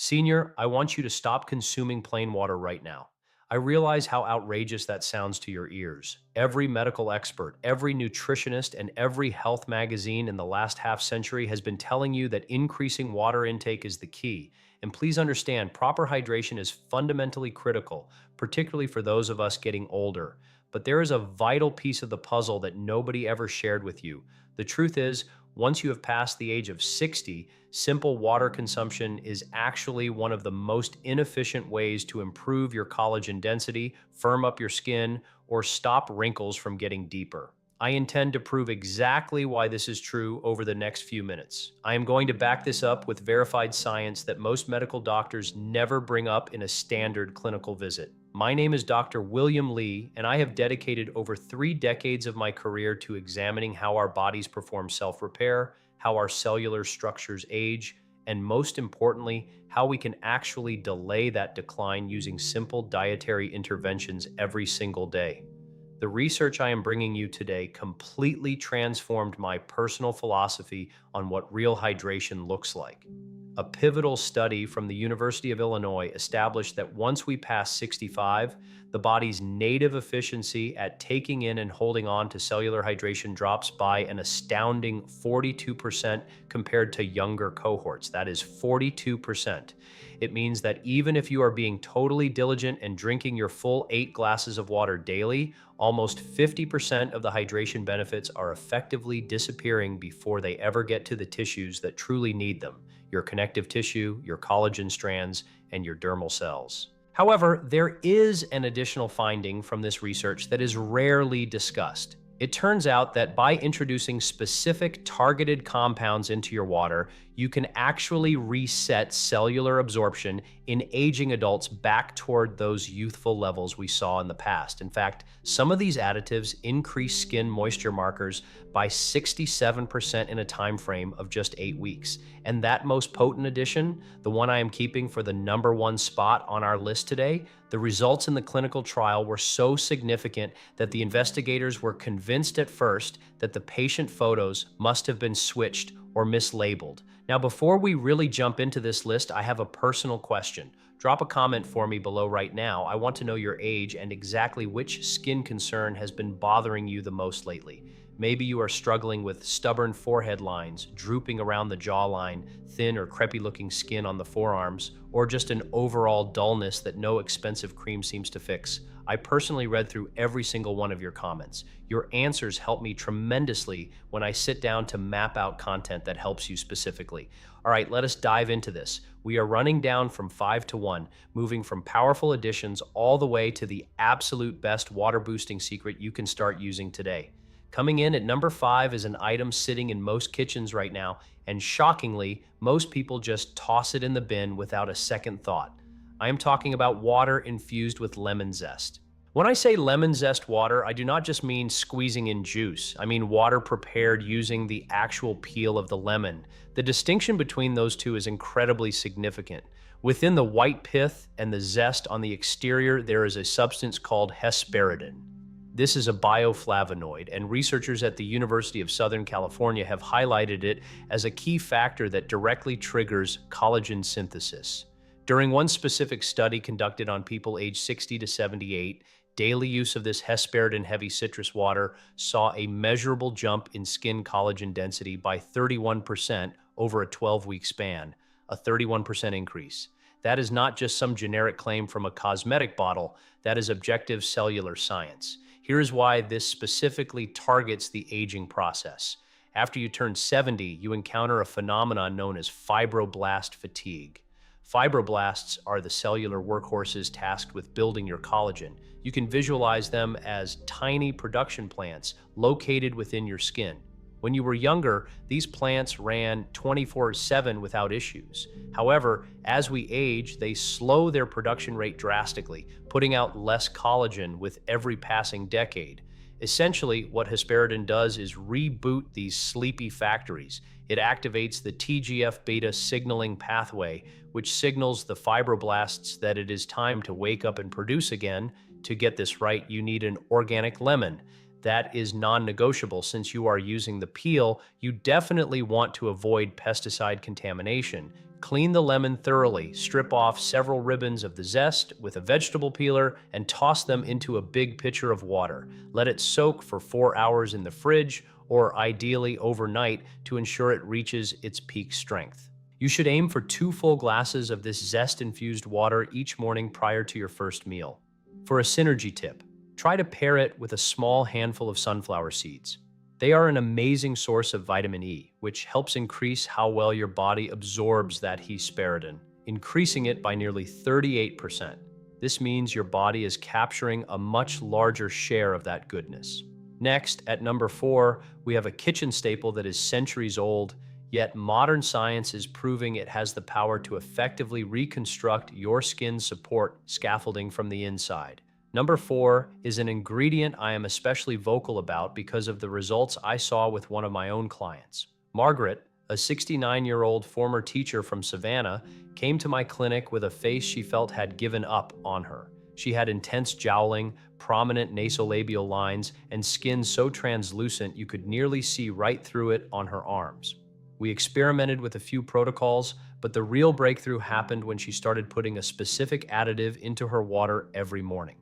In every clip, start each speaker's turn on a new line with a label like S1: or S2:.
S1: Senior, I want you to stop consuming plain water right now. I realize how outrageous that sounds to your ears. Every medical expert, every nutritionist, and every health magazine in the last half century has been telling you that increasing water intake is the key. And please understand, proper hydration is fundamentally critical, particularly for those of us getting older. But there is a vital piece of the puzzle that nobody ever shared with you. The truth is, once you have passed the age of 60, simple water consumption is actually one of the most inefficient ways to improve your collagen density, firm up your skin, or stop wrinkles from getting deeper. I intend to prove exactly why this is true over the next few minutes. I am going to back this up with verified science that most medical doctors never bring up in a standard clinical visit. My name is Dr. William Lee, and I have dedicated over 3 decades of my career to examining how our bodies perform self-repair, how our cellular structures age, and most importantly, how we can actually delay that decline using simple dietary interventions every single day. The research I am bringing you today completely transformed my personal philosophy on what real hydration looks like. A pivotal study from the University of Illinois established that once we pass 65, the body's native efficiency at taking in and holding on to cellular hydration drops by an astounding 42% compared to younger cohorts. That is 42%. It means that even if you are being totally diligent and drinking your full 8 glasses of water daily, almost 50% of the hydration benefits are effectively disappearing before they ever get to the tissues that truly need them: your connective tissue, your collagen strands, and your dermal cells. However, there is an additional finding from this research that is rarely discussed. It turns out that by introducing specific targeted compounds into your water, you can actually reset cellular absorption in aging adults back toward those youthful levels we saw in the past. In fact, some of these additives increase skin moisture markers by 67% in a time frame of just 8 weeks. And that most potent addition, the one I am keeping for the #1 spot on our list today, the results in the clinical trial were so significant that the investigators were convinced at first that the patient photos must have been switched or mislabeled. Now, before we really jump into this list, I have a personal question. Drop a comment for me below right now. I want to know your age and exactly which skin concern has been bothering you the most lately. Maybe you are struggling with stubborn forehead lines, drooping around the jawline, thin or crepey looking skin on the forearms, or just an overall dullness that no expensive cream seems to fix. I personally read through every single one of your comments. Your answers help me tremendously when I sit down to map out content that helps you specifically. All right, let us dive into this. We are running down from 5 to 1, moving from powerful additions all the way to the absolute best water boosting secret you can start using today. Coming in at number 5 is an item sitting in most kitchens right now, and shockingly, most people just toss it in the bin without a second thought. I am talking about water infused with lemon zest. When I say lemon zest water, I do not just mean squeezing in juice. I mean water prepared using the actual peel of the lemon. The distinction between those two is incredibly significant. Within the white pith and the zest on the exterior, there is a substance called hesperidin. This is a bioflavonoid, and researchers at the University of Southern California have highlighted it as a key factor that directly triggers collagen synthesis. During one specific study conducted on people aged 60 to 78, daily use of this hesperidin-heavy citrus water saw a measurable jump in skin collagen density by 31% over a 12-week span, a 31% increase. That is not just some generic claim from a cosmetic bottle, that is objective cellular science. Here's why this specifically targets the aging process. After you turn 70, you encounter a phenomenon known as fibroblast fatigue. Fibroblasts are the cellular workhorses tasked with building your collagen. You can visualize them as tiny production plants located within your skin. When you were younger, these plants ran 24/7 without issues. However, as we age, they slow their production rate drastically, putting out less collagen with every passing decade. Essentially, what hesperidin does is reboot these sleepy factories. It activates the TGF-beta signaling pathway, which signals the fibroblasts that it is time to wake up and produce again. To get this right, you need an organic lemon. That is non-negotiable. Since you are using the peel, you definitely want to avoid pesticide contamination. Clean the lemon thoroughly, strip off several ribbons of the zest with a vegetable peeler, and toss them into a big pitcher of water. Let it soak for 4 hours in the fridge, or ideally overnight, to ensure it reaches its peak strength. You should aim for 2 full glasses of this zest-infused water each morning prior to your first meal. For a synergy tip, try to pair it with a small handful of sunflower seeds. They are an amazing source of vitamin E, which helps increase how well your body absorbs that hesperidin, increasing it by nearly 38%. This means your body is capturing a much larger share of that goodness. Next, at number 4, we have a kitchen staple that is centuries old, yet modern science is proving it has the power to effectively reconstruct your skin's support scaffolding from the inside. Number 4 is an ingredient I am especially vocal about because of the results I saw with one of my own clients. Margaret, a 69-year-old former teacher from Savannah, came to my clinic with a face she felt had given up on her. She had intense jowling, prominent nasolabial lines, and skin so translucent you could nearly see right through it on her arms. We experimented with a few protocols, but the real breakthrough happened when she started putting a specific additive into her water every morning.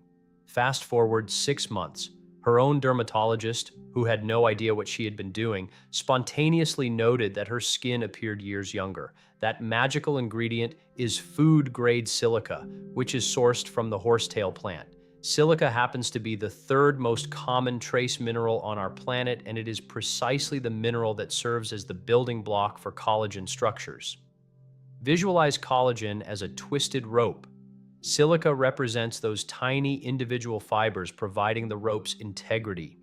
S1: Fast forward 6 months, her own dermatologist, who had no idea what she had been doing, spontaneously noted that her skin appeared years younger. That magical ingredient is food-grade silica, which is sourced from the horsetail plant. Silica happens to be the 3rd most common trace mineral on our planet, and it is precisely the mineral that serves as the building block for collagen structures. Visualize collagen as a twisted rope. Silica represents those tiny individual fibers providing the rope's integrity.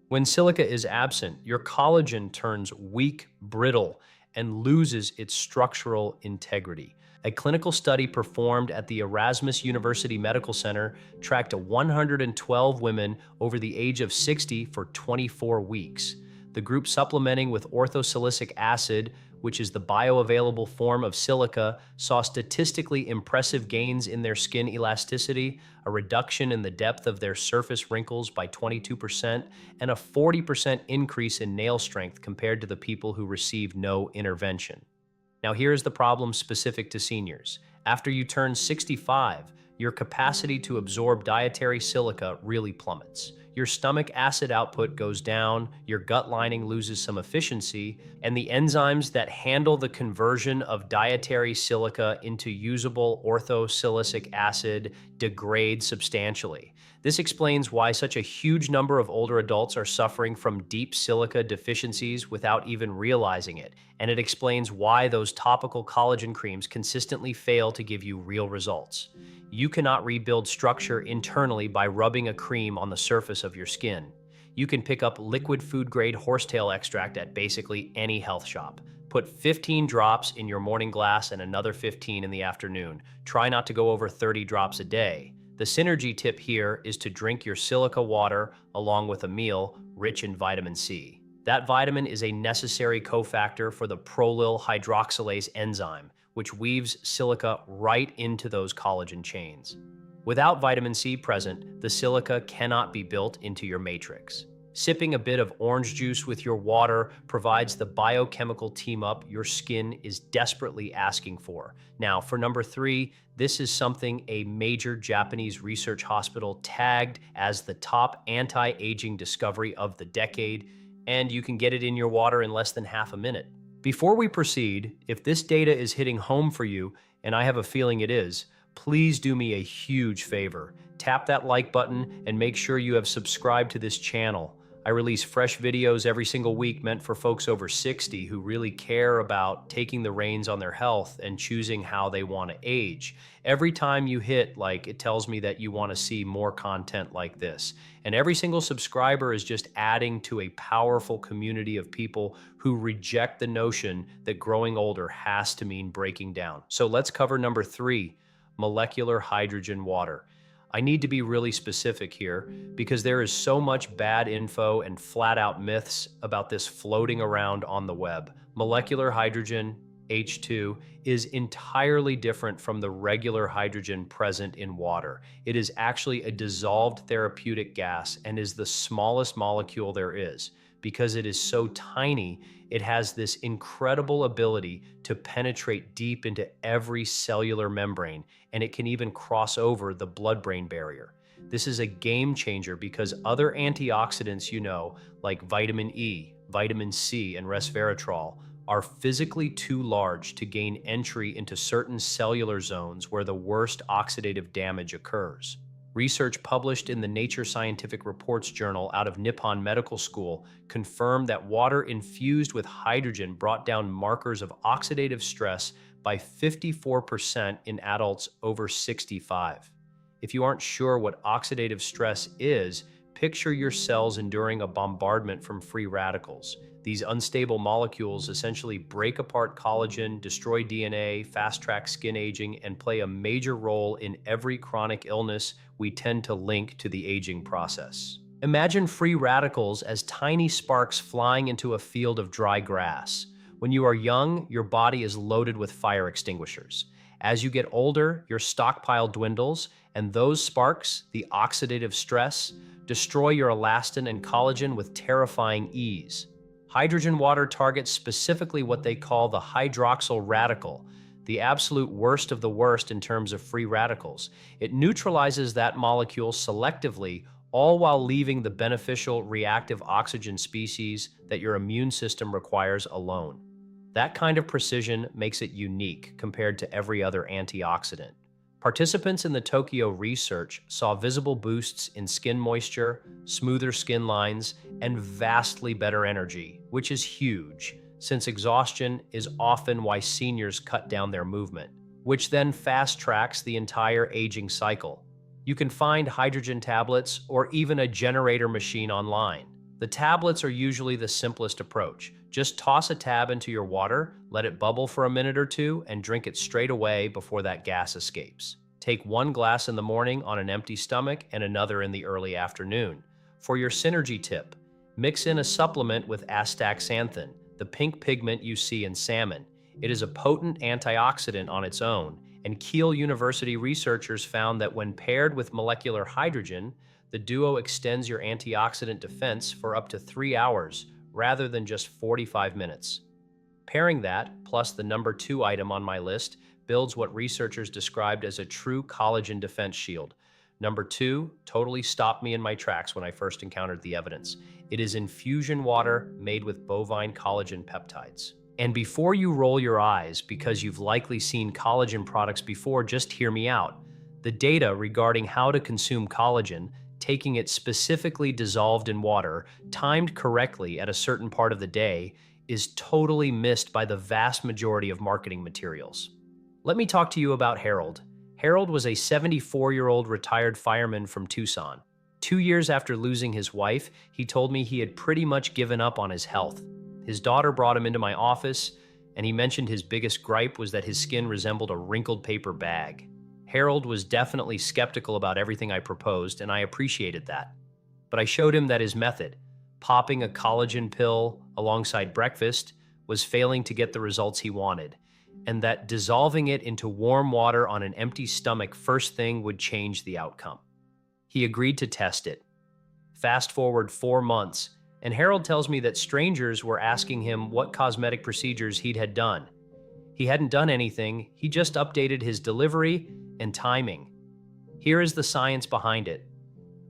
S1: When silica is absent, your collagen turns weak, brittle, and loses its structural integrity. A clinical study performed at the Erasmus University Medical Center tracked 112 women over the age of 60 for 24 weeks. The group supplementing with orthosilicic acid, which is the bioavailable form of silica, saw statistically impressive gains in their skin elasticity, a reduction in the depth of their surface wrinkles by 22%, and a 40% increase in nail strength compared to the people who received no intervention. Now here's the problem specific to seniors. After you turn 65, your capacity to absorb dietary silica really plummets. Your stomach acid output goes down, your gut lining loses some efficiency, and the enzymes that handle the conversion of dietary silica into usable orthosilicic acid degrade substantially. This explains why such a huge number of older adults are suffering from deep silica deficiencies without even realizing it, and it explains why those topical collagen creams consistently fail to give you real results. You cannot rebuild structure internally by rubbing a cream on the surface of your skin. You can pick up liquid food-grade horsetail extract at basically any health shop. Put 15 drops in your morning glass and another 15 in the afternoon. Try not to go over 30 drops a day. The synergy tip here is to drink your silica water along with a meal rich in vitamin C. That vitamin is a necessary cofactor for the prolyl hydroxylase enzyme, which weaves silica right into those collagen chains. Without vitamin C present, the silica cannot be built into your matrix. Sipping a bit of orange juice with your water provides the biochemical team-up your skin is desperately asking for. Now, for number 3, this is something a major Japanese research hospital tagged as the top anti-aging discovery of the decade, and you can get it in your water in less than half a minute. Before we proceed, if this data is hitting home for you, and I have a feeling it is, please do me a huge favor. Tap that like button and make sure you have subscribed to this channel. I release fresh videos every single week meant for folks over 60 who really care about taking the reins on their health and choosing how they want to age. Every time you hit like, it tells me that you want to see more content like this. And every single subscriber is just adding to a powerful community of people who reject the notion that growing older has to mean breaking down. So let's cover number 3, molecular hydrogen water. I need to be really specific here because there is so much bad info and flat out myths about this floating around on the web. Molecular hydrogen, H2, is entirely different from the regular hydrogen present in water. It is actually a dissolved therapeutic gas and is the smallest molecule there is. Because it is so tiny, It has this incredible ability to penetrate deep into every cellular membrane, and it can even cross over the blood-brain barrier. This is a game changer because other antioxidants, like vitamin E, vitamin C, and resveratrol, are physically too large to gain entry into certain cellular zones where the worst oxidative damage occurs. Research published in the Nature Scientific Reports journal out of Nippon Medical School confirmed that water infused with hydrogen brought down markers of oxidative stress by 54% in adults over 65. If you aren't sure what oxidative stress is, picture your cells enduring a bombardment from free radicals. These unstable molecules essentially break apart collagen, destroy DNA, fast-track skin aging, and play a major role in every chronic illness we tend to link to the aging process. Imagine free radicals as tiny sparks flying into a field of dry grass. When you are young, your body is loaded with fire extinguishers. As you get older, your stockpile dwindles, and those sparks, the oxidative stress, destroy your elastin and collagen with terrifying ease. Hydrogen water targets specifically what they call the hydroxyl radical, the absolute worst of the worst in terms of free radicals. It neutralizes that molecule selectively, all while leaving the beneficial reactive oxygen species that your immune system requires alone. That kind of precision makes it unique compared to every other antioxidant. Participants in the Tokyo research saw visible boosts in skin moisture, smoother skin lines, and vastly better energy, which is huge, since exhaustion is often why seniors cut down their movement, which then fast-tracks the entire aging cycle. You can find hydrogen tablets or even a generator machine online. The tablets are usually the simplest approach. Just toss a tab into your water, let it bubble for a minute or two, and drink it straight away before that gas escapes. Take one glass in the morning on an empty stomach and another in the early afternoon. For your synergy tip, mix in a supplement with astaxanthin, the pink pigment you see in salmon. It is a potent antioxidant on its own, and Kiel University researchers found that when paired with molecular hydrogen, the duo extends your antioxidant defense for up to 3 hours rather than just 45 minutes. Pairing that, plus the number 2 item on my list, builds what researchers described as a true collagen defense shield. Number 2 totally stopped me in my tracks when I first encountered the evidence. It is infusion water made with bovine collagen peptides. And before you roll your eyes because you've likely seen collagen products before, just hear me out. The data regarding how to consume collagen, taking it specifically dissolved in water, timed correctly at a certain part of the day, is totally missed by the vast majority of marketing materials. Let me talk to you about Harold. Harold was a 74-year-old retired fireman from Tucson. 2 years after losing his wife, he told me he had pretty much given up on his health. His daughter brought him into my office, and he mentioned his biggest gripe was that his skin resembled a wrinkled paper bag. Harold was definitely skeptical about everything I proposed, and I appreciated that. But I showed him that his method, popping a collagen pill alongside breakfast, was failing to get the results he wanted, and that dissolving it into warm water on an empty stomach first thing would change the outcome. He agreed to test it. Fast forward 4 months, and Harold tells me that strangers were asking him what cosmetic procedures he had done. He hadn't done anything, he just updated his delivery and timing. Here is the science behind it.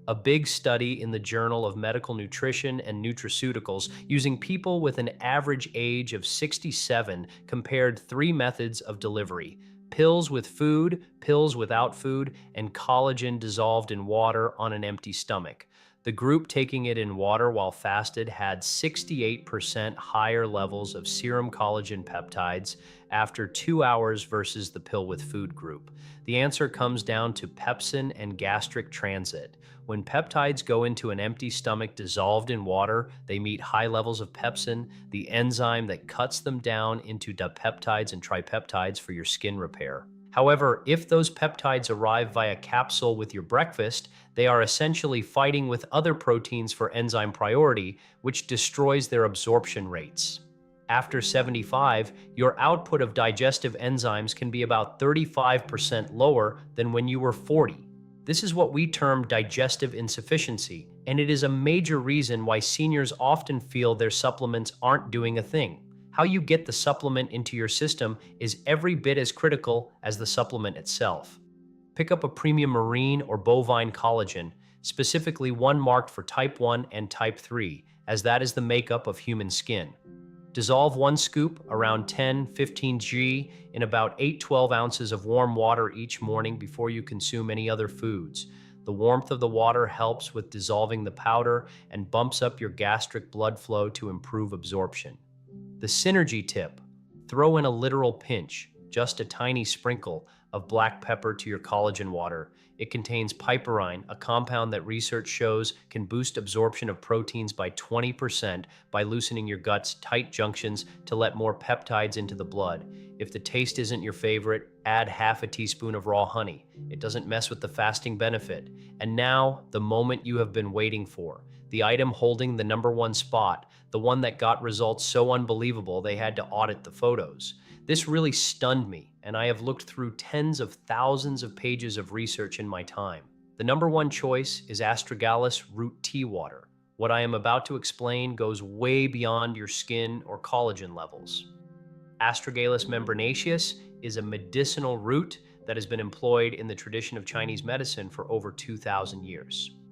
S1: A big study in the Journal of Medical Nutrition and Nutraceuticals using people with an average age of 67 compared 3 methods of delivery: pills with food, pills without food, and collagen dissolved in water on an empty stomach. The group taking it in water while fasted had 68% higher levels of serum collagen peptides after 2 hours versus the pill with food group. The answer comes down to pepsin and gastric transit. When peptides go into an empty stomach dissolved in water, they meet high levels of pepsin, the enzyme that cuts them down into dipeptides and tripeptides for your skin repair. However, if those peptides arrive via capsule with your breakfast, they are essentially fighting with other proteins for enzyme priority, which destroys their absorption rates. After 75, your output of digestive enzymes can be about 35% lower than when you were 40. This is what we term digestive insufficiency, And it is a major reason why seniors often feel their supplements aren't doing a thing. How you get the supplement into your system is every bit as critical as the supplement itself. Pick up a premium marine or bovine collagen, specifically one marked for type 1 and type 3, as that is the makeup of human skin. Dissolve one scoop, around 10-15 G, in about 8-12 ounces of warm water each morning before you consume any other foods. The warmth of the water helps with dissolving the powder and bumps up your gastric blood flow to improve absorption. The synergy tip: throw in a literal pinch, just a tiny sprinkle, of black pepper to your collagen water. It contains piperine, a compound that research shows can boost absorption of proteins by 20% by loosening your gut's tight junctions to let more peptides into the blood. If the taste isn't your favorite, add half a teaspoon of raw honey. It doesn't mess with the fasting benefit. And now, the moment you have been waiting for. The item holding the #1 spot, the one that got results so unbelievable they had to audit the photos. This really stunned me, and I have looked through tens of thousands of pages of research in my time. The #1 choice is astragalus root tea water. What I am about to explain goes way beyond your skin or collagen levels. Astragalus membranaceus is a medicinal root that has been employed in the tradition of Chinese medicine for over 2,000 years.